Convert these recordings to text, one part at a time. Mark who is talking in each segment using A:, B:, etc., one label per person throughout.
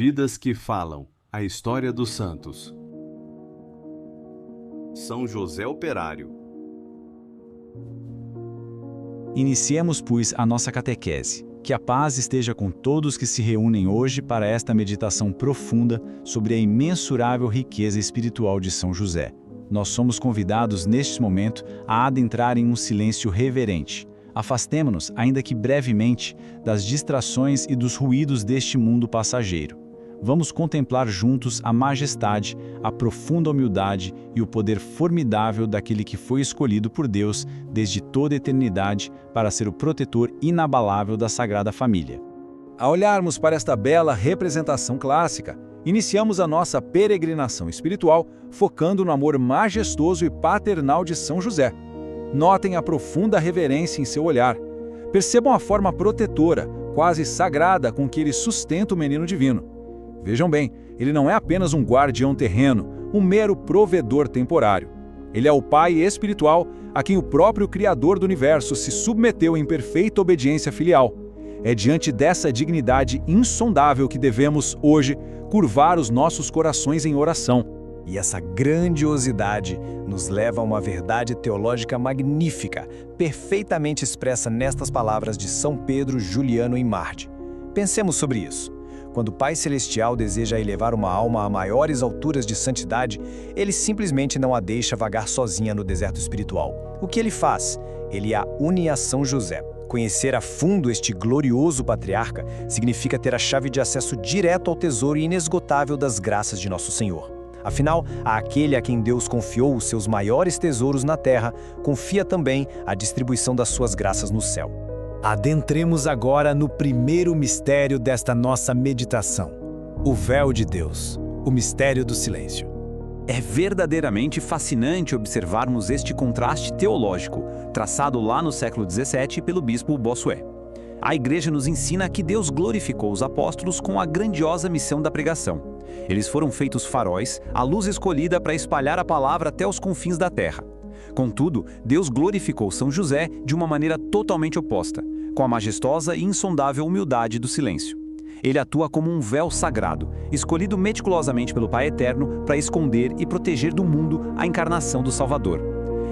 A: Vidas que falam, a história dos santos. São José Operário.
B: Iniciemos, pois, a nossa catequese. Que a paz esteja com todos que se reúnem hoje para esta meditação profunda sobre a imensurável riqueza espiritual de São José. Nós somos convidados, neste momento, a adentrar em um silêncio reverente. Afastemo-nos, ainda que brevemente, das distrações e dos ruídos deste mundo passageiro. Vamos contemplar juntos a majestade, a profunda humildade e o poder formidável daquele que foi escolhido por Deus desde toda a eternidade para ser o protetor inabalável da Sagrada Família.
C: Ao olharmos para esta bela representação clássica, iniciamos a nossa peregrinação espiritual focando no amor majestoso e paternal de São José. Notem a profunda reverência em seu olhar. Percebam a forma protetora, quase sagrada, com que ele sustenta o menino divino. Vejam bem, ele não é apenas um guardião terreno, um mero provedor temporário. Ele é o Pai espiritual a quem o próprio Criador do Universo se submeteu em perfeita obediência filial. É diante dessa dignidade insondável que devemos, hoje, curvar os nossos corações em oração.
D: E essa grandiosidade nos leva a uma verdade teológica magnífica, perfeitamente expressa nestas palavras de São Pedro, Juliano e Marde. Pensemos sobre isso. Quando o Pai Celestial deseja elevar uma alma a maiores alturas de santidade, ele simplesmente não a deixa vagar sozinha no deserto espiritual. O que ele faz? Ele a une a São José. Conhecer a fundo este glorioso patriarca significa ter a chave de acesso direto ao tesouro inesgotável das graças de nosso Senhor. Afinal, àquele a quem Deus confiou os seus maiores tesouros na terra, confia também a distribuição das suas graças no céu. Adentremos agora no primeiro mistério desta nossa meditação, o véu de Deus, o mistério do silêncio.
E: É verdadeiramente fascinante observarmos este contraste teológico, traçado lá no século XVII pelo bispo Bossuet. A Igreja nos ensina que Deus glorificou os apóstolos com a grandiosa missão da pregação. Eles foram feitos faróis, a luz escolhida para espalhar a palavra até os confins da terra. Contudo, Deus glorificou São José de uma maneira totalmente oposta, com a majestosa e insondável humildade do silêncio. Ele atua como um véu sagrado, escolhido meticulosamente pelo Pai Eterno para esconder e proteger do mundo a encarnação do Salvador.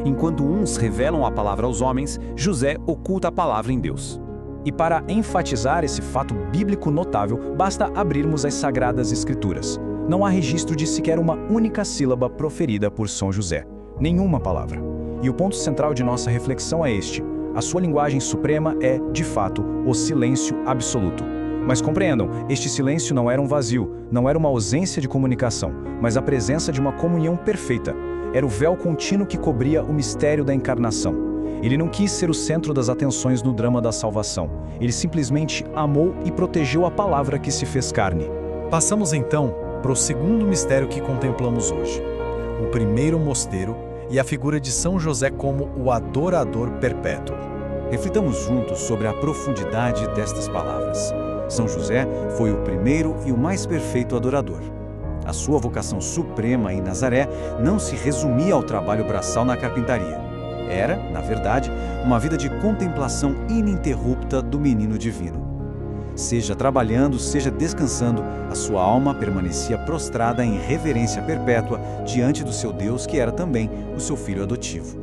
E: Enquanto uns revelam a palavra aos homens, José oculta a palavra em Deus.
D: E para enfatizar esse fato bíblico notável, basta abrirmos as Sagradas Escrituras. Não há registro de sequer uma única sílaba proferida por São José. Nenhuma palavra. E o ponto central de nossa reflexão é este. A sua linguagem suprema é, de fato, o silêncio absoluto. Mas compreendam, este silêncio não era um vazio, não era uma ausência de comunicação, mas a presença de uma comunhão perfeita. Era o véu contínuo que cobria o mistério da encarnação. Ele não quis ser o centro das atenções no drama da salvação. Ele simplesmente amou e protegeu a palavra que se fez carne.
F: Passamos então para o segundo mistério que contemplamos hoje. O primeiro mosteiro e a figura de São José como o adorador perpétuo.
B: Reflitamos juntos sobre a profundidade destas palavras. São José foi o primeiro e o mais perfeito adorador. A sua vocação suprema em Nazaré não se resumia ao trabalho braçal na carpintaria. Era, na verdade, uma vida de contemplação ininterrupta do menino divino. Seja trabalhando, seja descansando, a sua alma permanecia prostrada em reverência perpétua diante do seu Deus, que era também o seu filho adotivo.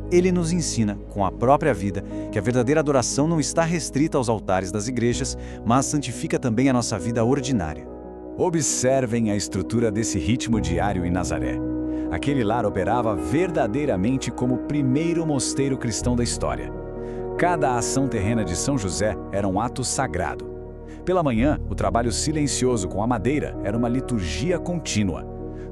B: Ele nos ensina, com a própria vida, que a verdadeira adoração não está restrita aos altares das igrejas, mas santifica também a nossa vida ordinária.
C: Observem a estrutura desse ritmo diário em Nazaré. Aquele lar operava verdadeiramente como o primeiro mosteiro cristão da história. Cada ação terrena de São José era um ato sagrado. Pela manhã, o trabalho silencioso com a madeira era uma liturgia contínua.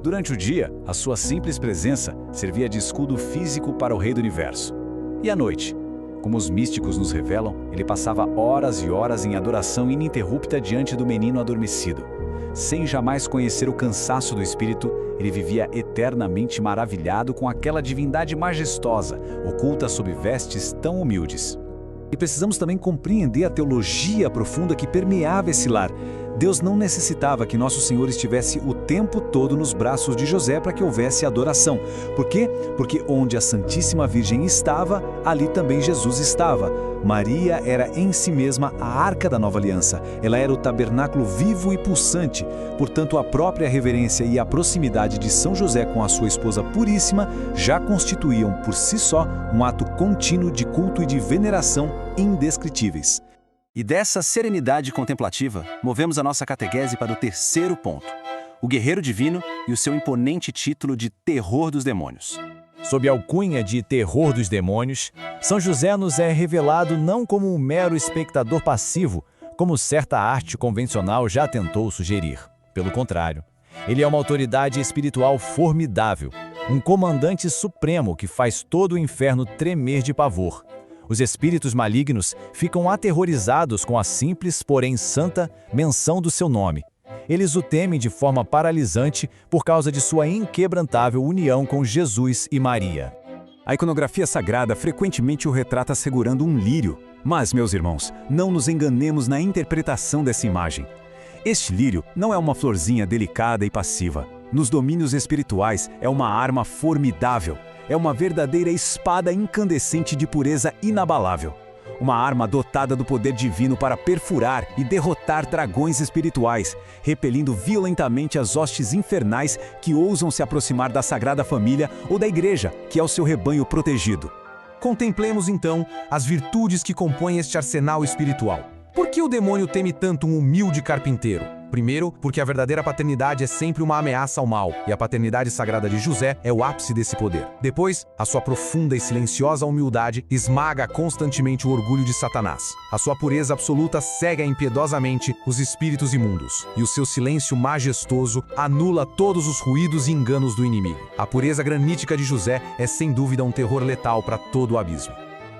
C: Durante o dia, a sua simples presença servia de escudo físico para o Rei do Universo. E à noite, como os místicos nos revelam, ele passava horas e horas em adoração ininterrupta diante do menino adormecido. Sem jamais conhecer o cansaço do espírito, ele vivia eternamente maravilhado com aquela divindade majestosa, oculta sob vestes tão humildes. E precisamos também compreender a teologia profunda que permeava esse lar.
B: Deus não necessitava que Nosso Senhor estivesse o tempo todo nos braços de José para que houvesse adoração. Por quê? Porque onde a Santíssima Virgem estava, ali também Jesus estava. Maria era em si mesma a arca da nova aliança. Ela era o tabernáculo vivo e pulsante. Portanto, a própria reverência e a proximidade de São José com a sua esposa puríssima já constituíam por si só um ato contínuo de culto e de veneração indescritíveis.
E: E dessa serenidade contemplativa, movemos a nossa catequese para o terceiro ponto: o guerreiro divino e o seu imponente título de terror dos demônios.
D: Sob a alcunha de terror dos demônios, São José nos é revelado não como um mero espectador passivo, como certa arte convencional já tentou sugerir. Pelo contrário, ele é uma autoridade espiritual formidável, um comandante supremo que faz todo o inferno tremer de pavor. Os espíritos malignos ficam aterrorizados com a simples, porém santa, menção do seu nome. Eles o temem de forma paralisante por causa de sua inquebrantável união com Jesus e Maria.
B: A iconografia sagrada frequentemente o retrata segurando um lírio. Mas, meus irmãos, não nos enganemos na interpretação dessa imagem. Este lírio não é uma florzinha delicada e passiva. Nos domínios espirituais é uma arma formidável. É uma verdadeira espada incandescente de pureza inabalável. Uma arma dotada do poder divino para perfurar e derrotar dragões espirituais, repelindo violentamente as hostes infernais que ousam se aproximar da Sagrada Família ou da Igreja, que é o seu rebanho protegido.
D: Contemplemos, então, as virtudes que compõem este arsenal espiritual. Por que o demônio teme tanto um humilde carpinteiro? Primeiro, porque a verdadeira paternidade é sempre uma ameaça ao mal, e a paternidade sagrada de José é o ápice desse poder. Depois, a sua profunda e silenciosa humildade esmaga constantemente o orgulho de Satanás. A sua pureza absoluta cega impiedosamente os espíritos imundos, e o seu silêncio majestoso anula todos os ruídos e enganos do inimigo. A pureza granítica de José é sem dúvida um terror letal para todo o abismo.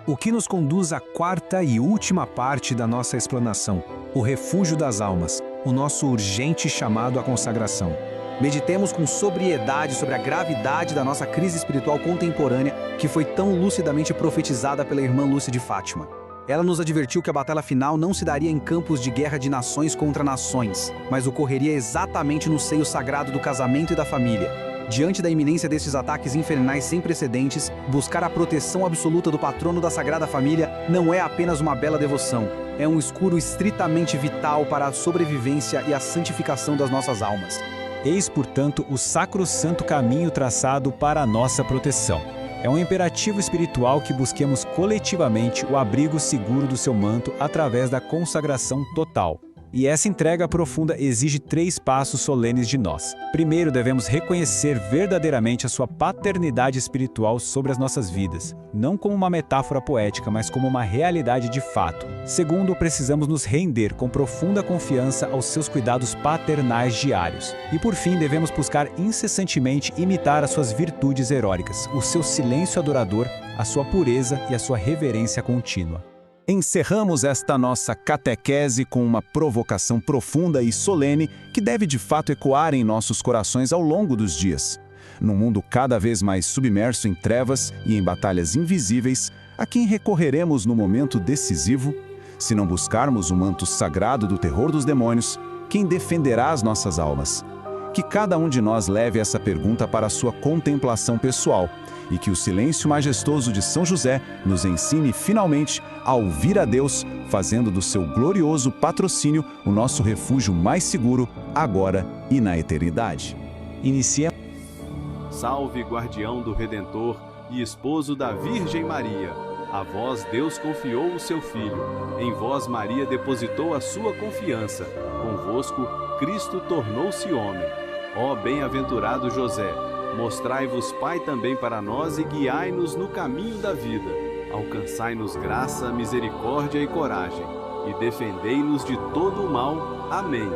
B: O que nos conduz à quarta e última parte da nossa explanação, o refúgio das almas, o nosso urgente chamado à consagração.
E: Meditemos com sobriedade sobre a gravidade da nossa crise espiritual contemporânea, que foi tão lucidamente profetizada pela irmã Lúcia de Fátima. Ela nos advertiu que a batalha final não se daria em campos de guerra de nações contra nações, mas ocorreria exatamente no seio sagrado do casamento e da família. Diante da iminência destes ataques infernais sem precedentes, buscar a proteção absoluta do patrono da Sagrada Família não é apenas uma bela devoção, é um escudo estritamente vital para a sobrevivência e a santificação das nossas almas.
B: Eis, portanto, o sacrossanto caminho traçado para a nossa proteção. É um imperativo espiritual que busquemos coletivamente o abrigo seguro do seu manto através da consagração total. E essa entrega profunda exige 3 passos solenes de nós. Primeiro, devemos reconhecer verdadeiramente a sua paternidade espiritual sobre as nossas vidas, não como uma metáfora poética, mas como uma realidade de fato. Segundo, precisamos nos render com profunda confiança aos seus cuidados paternais diários. E por fim, devemos buscar incessantemente imitar as suas virtudes heróicas, o seu silêncio adorador, a sua pureza e a sua reverência contínua. Encerramos esta nossa catequese com uma provocação profunda e solene que deve de fato ecoar em nossos corações ao longo dos dias. Num mundo cada vez mais submerso em trevas e em batalhas invisíveis, a quem recorreremos no momento decisivo? Se não buscarmos o manto sagrado do terror dos demônios, quem defenderá as nossas almas? Que cada um de nós leve essa pergunta para a sua contemplação pessoal e que o silêncio majestoso de São José nos ensine finalmente a ouvir a Deus, fazendo do seu glorioso patrocínio o nosso refúgio mais seguro, agora e na eternidade. Iniciemos.
A: Salve, guardião do Redentor e esposo da Virgem Maria. A vós Deus confiou o seu Filho. Em vós Maria depositou a sua confiança. Convosco Cristo tornou-se homem. Ó bem-aventurado José, mostrai-vos Pai também para nós e guiai-nos no caminho da vida. Alcançai-nos graça, misericórdia e coragem, e defendei-nos de todo o mal. Amém.